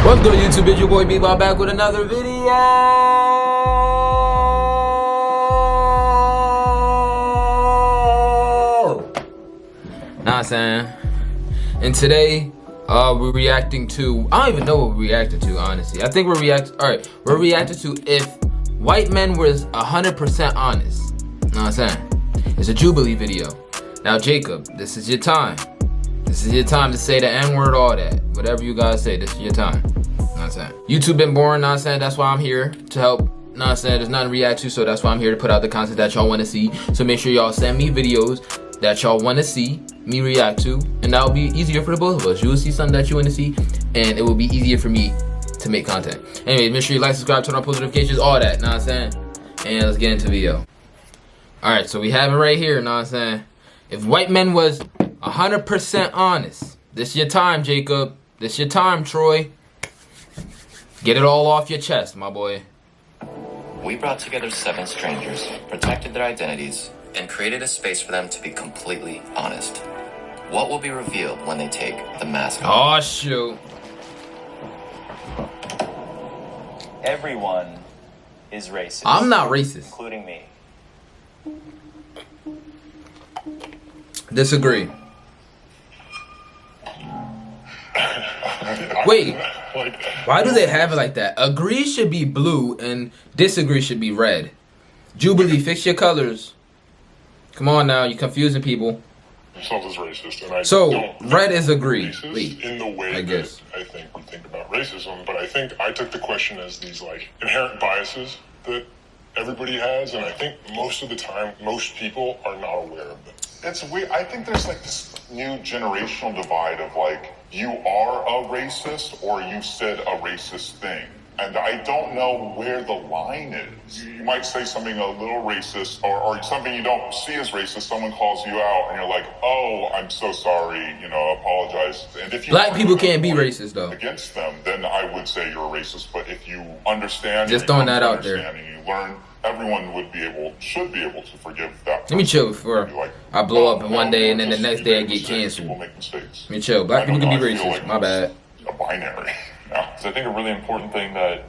What's good, YouTube? It's your boy Beebop back with another video. Nah, I'm saying. And today, we're reacting to. I don't even know what we're reacting to, honestly. I think we're reacting. All right, we're reacting to if white men was 100% honest. Know what I'm saying? It's a Jubilee video. Now, Jacob, this is your time. This is your time to say the N-word, all that. Whatever you guys say, this is your time. Know what I'm saying? YouTube been boring, know what I'm saying? That's why I'm here to help. Know what I'm saying? There's nothing to react to, so that's why I'm here to put out the content that y'all want to see. So make sure y'all send me videos that y'all want to see me react to, and that'll be easier for the both of us. You will see something that you want to see, and it will be easier for me to make content. Anyway, make sure you like, subscribe, turn on post notifications, all that. Know what I'm saying? And let's get into the video. Alright, so we have it right here, know what I'm saying? If white men was 100% honest, this your time, Jacob. This your time, Troy. Get it all off your chest, my boy. We brought together 7 strangers, protected their identities, and created a space for them to be completely honest. What will be revealed when they take the mask off? Oh, shoot. Everyone is racist. I'm not racist. Including me. Disagree. Wait, why do they have it like that? Agree should be blue and disagree should be red. Jubilee, fix your colors. Come on now, you're confusing people. Something's racist, and I So, don't red is agree. racist Wait, in the way I guess. that I think we think about racism, but I think I took the question as these like inherent biases that everybody has, and I think most of the time, most people are not aware of them. It's weird. I think there's like this new generational divide of like, you are a racist or you said a racist thing. And I don't know where the line is. You might say something a little racist or something you don't see as racist. Someone calls you out and you're like, oh, I'm so sorry, you know, apologize. And if you Black people can't be racist though. against them, then I would say you're a racist. But if you understand, Just and you throwing come that to out there. understand and you learn, everyone should be able to forgive that. Let me chill before Be like, I blow up in "Oh, one day and then the just- next you day I make get mistakes, canceled." People make mistakes. Let me chill. Black people can be I feel racist. like My bad. it's a binary. Yeah. So I think a really important thing that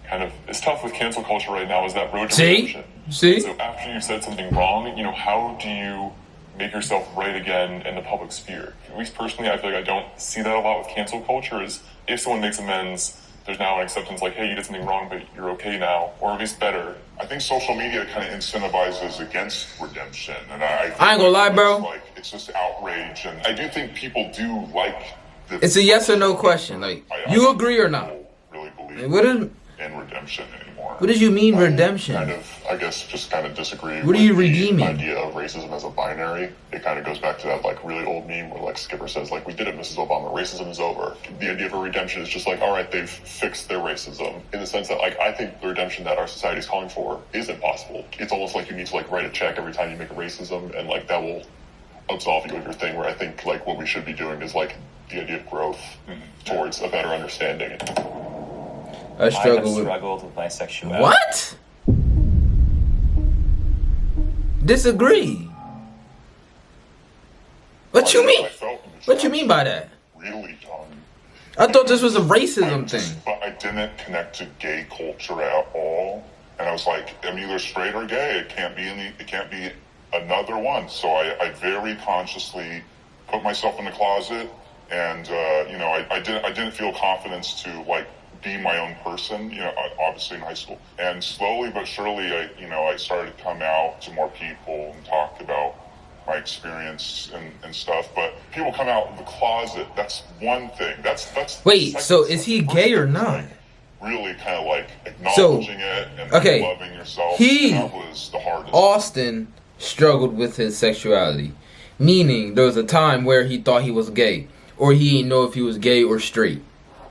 kind of is tough with cancel culture right now is that road to See? redemption. See? So after you said something wrong, you know, how do you make yourself right again in the public sphere? At least personally, I feel like I don't see that a lot with cancel culture. Is if someone makes amends, there's now an acceptance like, hey, you did something wrong, but you're okay now, or at least better. I think social media kind of incentivizes against redemption, and I think I ain't gonna lie, bro. it's just outrage, and I do think people do like. It's a yes or no question. Like, you agree or not? Really believe What is? in redemption anymore. What does you mean redemption? Kind of, I guess, just kind of disagree. What are you with redeeming? The idea of racism as a binary. It kind of goes back to that like really old meme where like Skipper says like, "We did it, Mrs. Obama. Racism is over." The idea of a redemption is just like, all right, they've fixed their racism in the sense that like I think the redemption that our society is calling for is impossible. It's almost like you need to like write a check every time you make a racism, and like that will absolve you of your thing. Where I think like what we should be doing is like the idea of growth towards a better understanding. I I have struggled struggled with my sexuality. What? Disagree. What you mean? I felt What you mean by that? really I thought this was a racism thing. But I didn't connect to gay culture at all, and I was like, I'm either straight or gay. It can't be another one. So I very consciously put myself in the closet, and you know, I didn't feel confidence to like be my own person. You know, obviously in high school, and slowly but surely, I started to come out to more people and talk about my experience and stuff. But people come out of the closet, that's one thing. That's Wait, so is he gay or not? Really kind of like acknowledging it and okay, loving yourself. he- That was the hardest. Austin struggled with his sexuality, meaning there was a time where he thought he was gay, or he didn't know if he was gay or straight.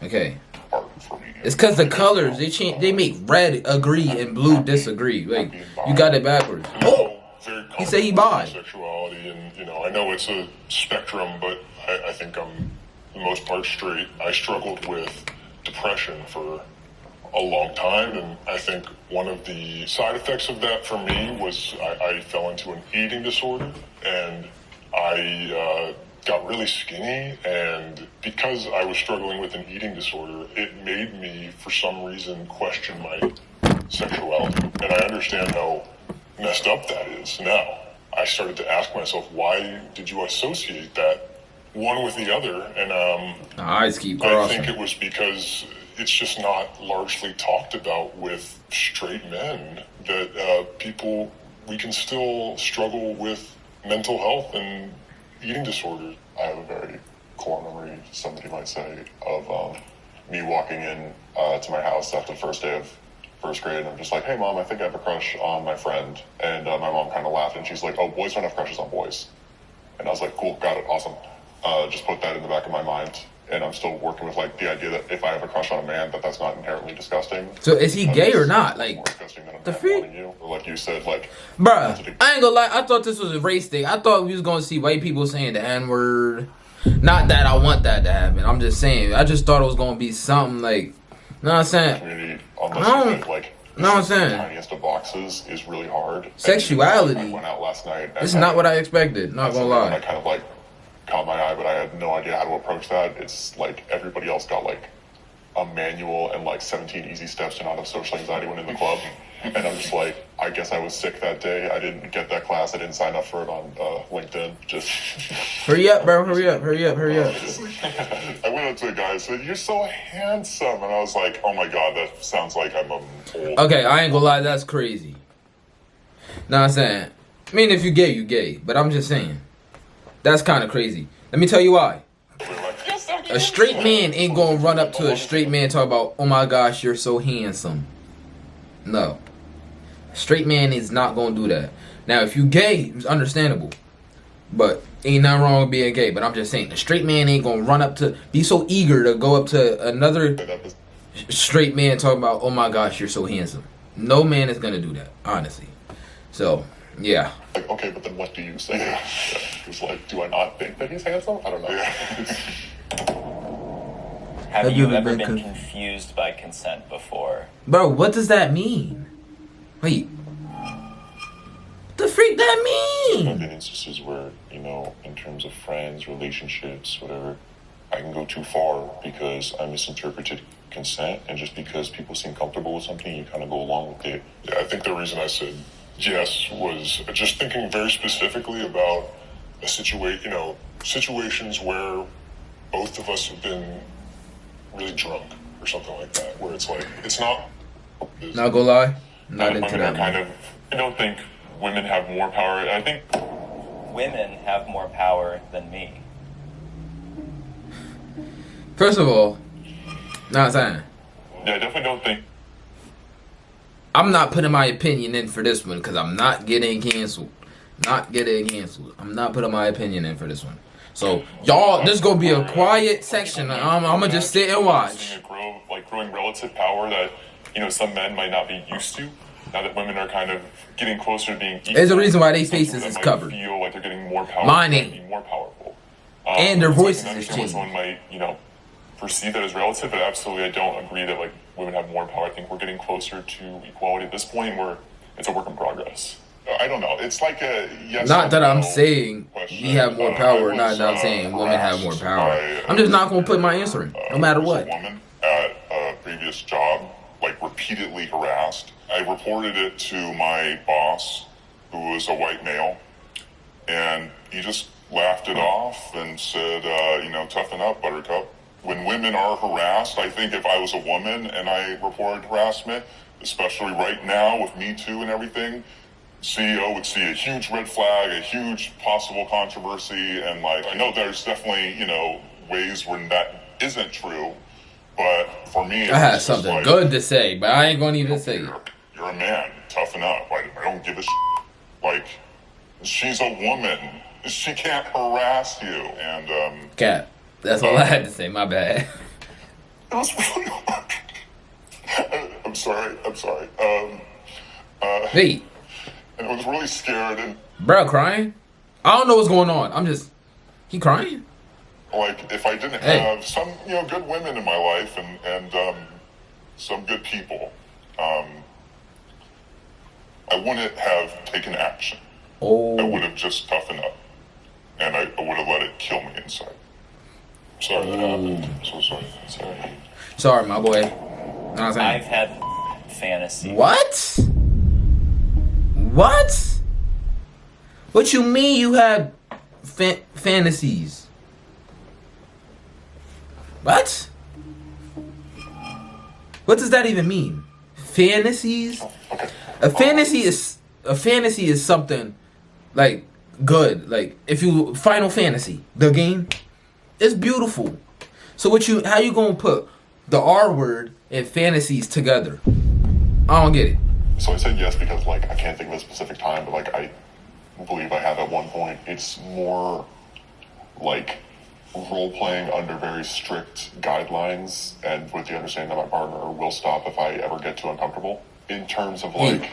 Okay, part for me. it's because the colors they change. They make red agree and blue disagree. Like you got it backwards. Oh, Very he said he bi. sexuality, and you know, I know it's a spectrum, but I think I'm for the most part straight. I struggled with depression for a long time, and I think one of the side effects of that for me was I fell into an eating disorder, and I got really skinny, and because I was struggling with an eating disorder, it made me, for some reason, question my sexuality. And I understand how messed up that is now. I started to ask myself, why did you associate that one with the other? And eyes keep I crossing. think it was because it's just not largely talked about with straight men that we can still struggle with mental health and eating disorders. I have a very core memory, somebody might say, of me walking in to my house after the first day of first grade, and I'm just like, hey mom, I think I have a crush on my friend. And my mom kind of laughed, and she's like, oh, boys don't have crushes on boys. And I was like, cool, got it, awesome. Just put that in the back of my mind. And I'm still working with like the idea that if I have a crush on a man, that's not inherently disgusting. So is he gay or not? Like, more disgusting than a the man freak? wanting you. Or like you said, like, bruh, I ain't gonna lie. I thought this was a race thing. I thought we was gonna see white people saying the N-word. Not that I want that to happen. I'm just saying. I just thought it was gonna be something like, you know what I'm saying? Community, unless you think like, know what I'm saying? the tiniest of boxes is really hard. Sexuality. I went out last night. This is not what I expected. Not gonna I lie. kind of like caught my eye, but I had no idea how to approach that. It's like everybody else got like a manual and like 17 easy steps to not have social anxiety when in the club. And I'm just like, I guess I was sick that day. I didn't get that class. I didn't sign up for it on LinkedIn. Just Hurry up, bro. Hurry up. Hurry up. Hurry up. I went up to a guy and said, you're so handsome. And I was like, oh my God, that sounds like I'm old. Okay, I ain't gonna lie. That's crazy. Know what I'm saying? I mean, if you gay, you gay. But I'm just saying. That's kind of crazy. Let me tell you why. A straight man ain't gonna run up to a straight man and talk about, oh my gosh, you're so handsome. No. A straight man is not gonna do that. Now, if you gay, it's understandable. But ain't nothing wrong with being gay. But I'm just saying, a straight man ain't gonna run up to, be so eager to go up to another straight man talking about, oh my gosh, you're so handsome. No man is gonna do that, honestly. So, yeah. Like, okay, but then what do you say? It's like, do I not think that he's handsome? I don't know. Have you ever been confused by consent before? Bro, what does that mean? Wait. What the freak that There mean? have been instances where, you know, in terms of friends, relationships, whatever, I can go too far because I misinterpreted consent, and just because people seem comfortable with something, you kind of go along with it. Yeah, I think the reason I said yes was just thinking very specifically about situations where both of us have been really drunk or something like that, where it's like, it's not... Not gonna lie. Not into Women are that. kind Man. of, I don't think women have more power. I think Women have more power than me. First of all, nah, I'm saying. Yeah, I definitely don't think. I'm not putting my opinion in for this one because I'm not getting canceled. Not getting canceled. I'm not putting my opinion in for this one. So, y'all, this is going to be a quiet section. I'm going to just sit and watch. Seeing a growing relative power that, you know, some men might not be used to. Now that women are kind of getting closer to being equal. There's a reason why their some faces people is that might covered. Feel like they're getting more power. Mine ain't. Be more powerful. And their so I voices can is understand why changing. someone might, you know, perceive that as relative, but absolutely I don't agree that like women have more power. I think we're getting closer to equality at this point where it's a work in progress. I don't know. It's like a yes. Not that I'm no saying question. we have more I power. was, Not that I'm saying women have more harassed power. by, I'm just not going to put my answer in, no matter was what. A woman at a previous job, like repeatedly harassed. I reported it to my boss, who was a white male, and he just laughed it off and said, toughen up, Buttercup. When women are harassed, I think if I was a woman and I reported harassment, especially right now with Me Too and everything, CEO would see a huge red flag, a huge possible controversy, and like, I know there's definitely, ways when that isn't true, but for me, I had something like, good to say, but I ain't going to even say it. You're a man, toughen up. I don't give a shit. Like, she's a woman. She can't harass you. And, Cap. That's all I had to say. My bad. it was really hard. I'm sorry. Wait. And I was really scared, and Bro, crying? I don't know what's going on. He crying? like, if I didn't Hey. have some, good women in my life and some good people, I wouldn't have taken action. I Oh. would have just toughened up. and I would have let it kill me inside. Sorry that happened. I'm so sorry. Sorry. Sorry, my boy. Know what I'm saying? I've had fantasy. What? What? What you mean you had fantasies? What? What does that even mean? Fantasies? A fantasy is something like good. Like if you Final Fantasy, the game, it's beautiful. So how you gonna put the R word and fantasies together? I don't get it. So I said yes because, like, I can't think of a specific time, but, like, I believe I have at one point. It's more like role-playing under very strict guidelines and with the understanding that my partner will stop if I ever get too uncomfortable. In terms of, like,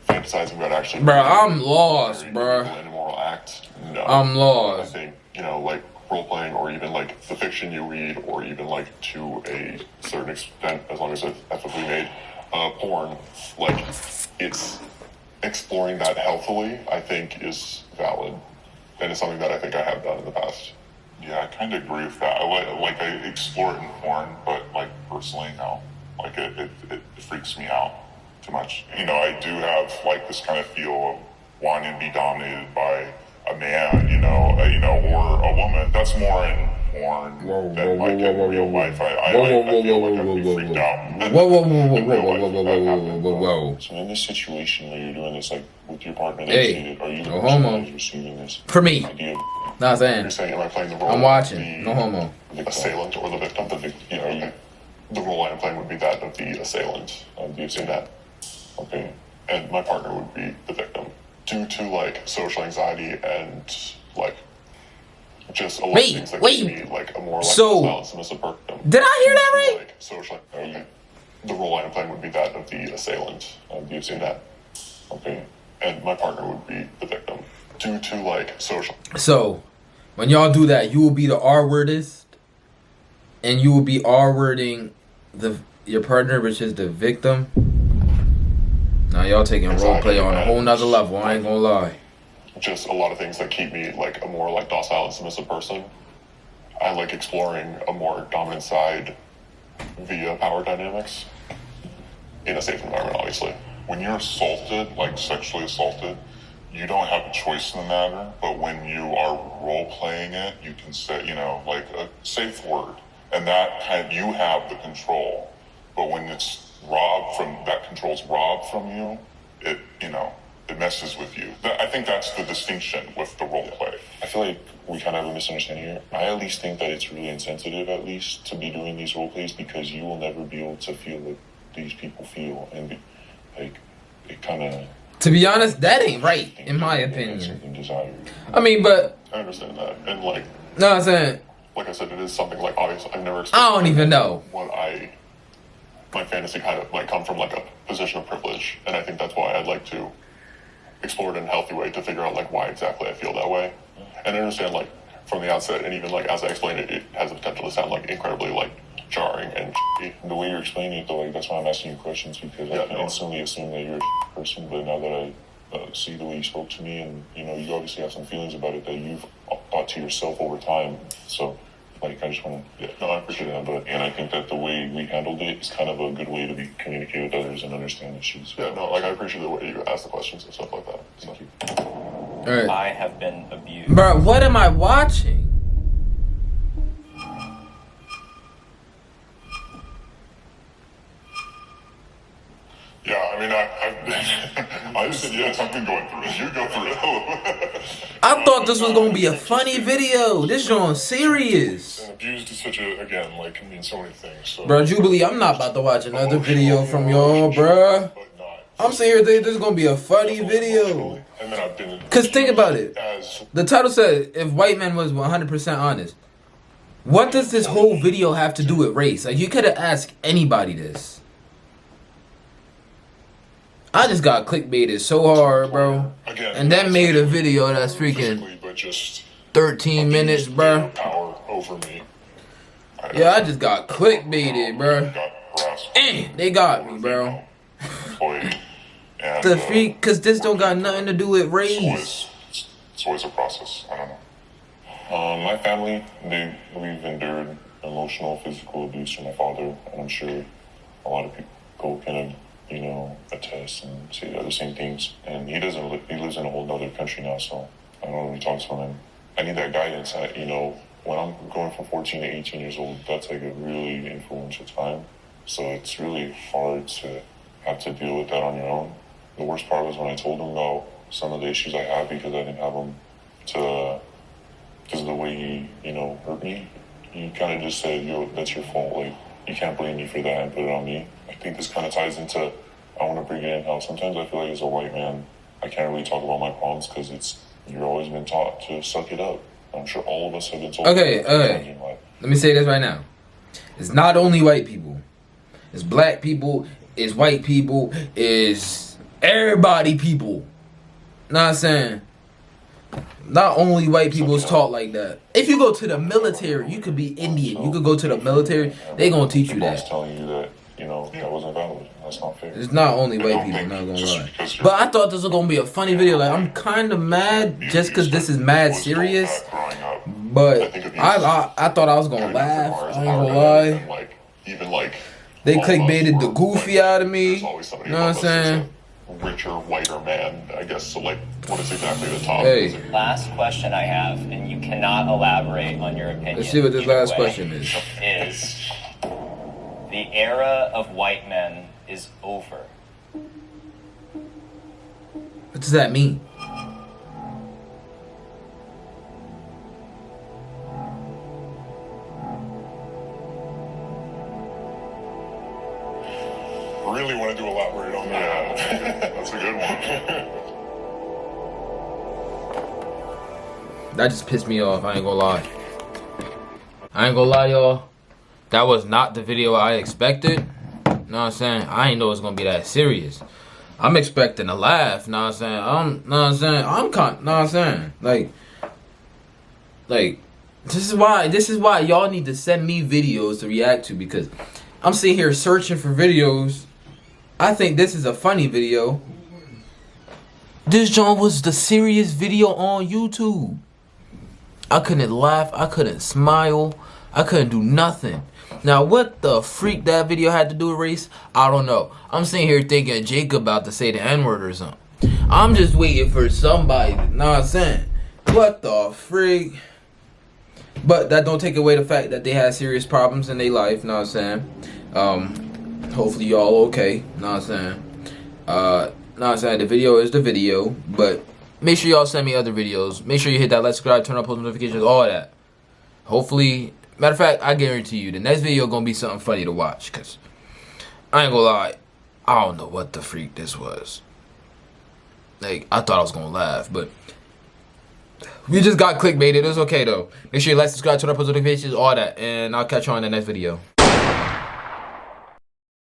fantasizing about actually... Bro, I'm lost, bro. An immoral act, no. I'm lost. I think, you know, like, role-playing or even, like, the fiction you read or even, like, to a certain extent, as long as it's ethically made, porn, like, it's exploring that healthily, I think, is valid. And it's something that I think I have done in the past. Yeah, I kind of agree with that. I explore it in porn, but, like, personally, no. Like, it freaks me out too much. You know, I do have, like, this kind of feel of wanting to be dominated by a man, or a woman. That's more in porn than, like, in real life. I feel like I'd be freaked out. Whoa. So in this situation where you're doing this, like, with your partner that's cheated, are you the no person homo. that is receiving this For me. idea? Nah, I'm saying. You're saying, am I playing the role I'm watching. of No homo. the assailant or the victim? The role I'm playing would be that of the assailant. Do you see that? Okay. And my partner would be the victim. Due to, like, social anxiety and, like, just a lot of things that make me, like, a more, like, submissive person. Did I hear that right? Like, social, the role I'm playing would be that of the assailant. Do you see that? Okay. And my partner would be the victim. Due to, like, social... So, when y'all do that, you will be the R-wordist, and you will be R-wording your partner, which is the victim. Now y'all taking roleplay on a whole nother level, I ain't gonna lie. Just a lot of things that keep me, like, a more, like, docile and submissive person. I like exploring a more dominant side via power dynamics in a safe environment, obviously. When you're assaulted, like sexually assaulted, you don't have a choice in the matter, but when you are role-playing it, you can say, like a safe word, and you have the control. But when that control's robbed from you, it messes with you. I think that's the distinction with the role play. I feel like we kind of have a misunderstanding here. I at least think that it's really insensitive, at least, to be doing these role plays because you will never be able to feel what these people feel, and it kind of... To be honest, that ain't right, in my opinion. I mean, but... I understand that, and, like... No, I'm saying... Like I said, it is something, like, obviously, I've never experienced... I don't even know. My fantasy kind of, like, come from, like, a position of privilege, and I think that's why I'd like to explore it in a healthy way to figure out, like, why exactly I feel that way. And I understand, like, from the outset, and even, like, as I explained it, it has the potential to sound, like, incredibly, like, jarring and shitty. The way you're explaining it, though, like, that's why I'm asking you questions, because I can instantly assume that you're a person, but now that I see the way you spoke to me, and, you obviously have some feelings about it that you've thought to yourself over time, so... Like, I just want to, I appreciate that, and I think that the way we handled it is kind of a good way to communicate with others and understand issues. Yeah, no, like, I appreciate the way you ask the questions and stuff like that. Thank you. All right. I have been abused. Bro, what am I watching? Yeah, I mean, I've been going through it. You go through it. I thought this was gonna be a funny video. This joint's serious. And abused is such a, again, like, can mean so many things. So. Bro, Jubilee, I'm not about to watch another video from y'all, bruh. I'm sitting here thinking this is gonna be a funny video. And then I've been... Cause think about it. The title said, if white men was 100% honest. What does this whole video have to do with race? Like, you could have asked anybody this. I just got clickbaited so hard, bro. And that made a video that's freaking 13 minutes, bro. Power over me. Yeah, I just got clickbaited, bro. They got me, bro. The freak, cause this don't got nothing to do with race. it's always a process. I don't know. My family, we've endured emotional, physical abuse from my father, and I'm sure a lot of people can, attest and say the same things. And he lives in a whole other country now, so I don't really talk to him. And I need that guidance. When I'm going from 14 to 18 years old, that's like a really influential time. So it's really hard to have to deal with that on your own. The worst part was when I told him about some of the issues I have because I didn't have them because of the way he, hurt me. He kind of just said, yo, that's your fault. Like, you can't blame me for that and put it on me. I think this kind of ties into, I want to bring it in how sometimes I feel like as a white man, I can't really talk about my problems because you're always been taught to suck it up. I'm sure all of us have been told. Okay. Let me say this right now. It's not only white people. It's black people. It's white people. It's everybody people. Know what I'm saying? Not only white people is taught like that. If you go to the military, you could be Indian. You could go to the military. They gonna teach you that. Telling you that, that wasn't valid. That's not fair. It's not only white people, not gonna lie. But I thought this was gonna be a funny video. Like, I'm kind of mad just because this is mad serious. But I thought I was gonna laugh. I ain't gonna lie. They clickbaited the goofy out of me. You know what I'm saying? Richer, whiter man, I guess. So, what is exactly the top? Hey. Last question I have, and you cannot elaborate on your opinion. Let's see what this last way, question is. Is the era of white men is over? What does that mean? Really want to elaborate on that. That's a good one. That just pissed me off. I ain't gonna lie. Y'all. That was not the video I expected. Know what I'm saying? I ain't know it was gonna be that serious. I'm expecting a laugh. Know what I'm saying? Like, this is why y'all need to send me videos to react to, because I'm sitting here searching for videos. I think this is a funny video. This John was the serious video on YouTube. I couldn't laugh. I couldn't smile. I couldn't do nothing. Now, what the freak that video had to do with race, I don't know. I'm sitting here thinking Jacob about to say the N-word or something. I'm just waiting for somebody. Know what I'm saying? What the freak? But that don't take away the fact that they had serious problems in their life. Know what I'm saying? Hopefully y'all okay. Know what I'm saying? The video is the video, but make sure y'all send me other videos. Make sure you hit that like, subscribe, turn on post notifications, all that. Hopefully, matter of fact, I guarantee you the next video gonna be something funny to watch, cause I ain't gonna lie, I don't know what the freak this was. Like, I thought I was gonna laugh, but we just got clickbaited. It was okay though. Make sure you like, subscribe, turn on post notifications, all that, and I'll catch you on the next video.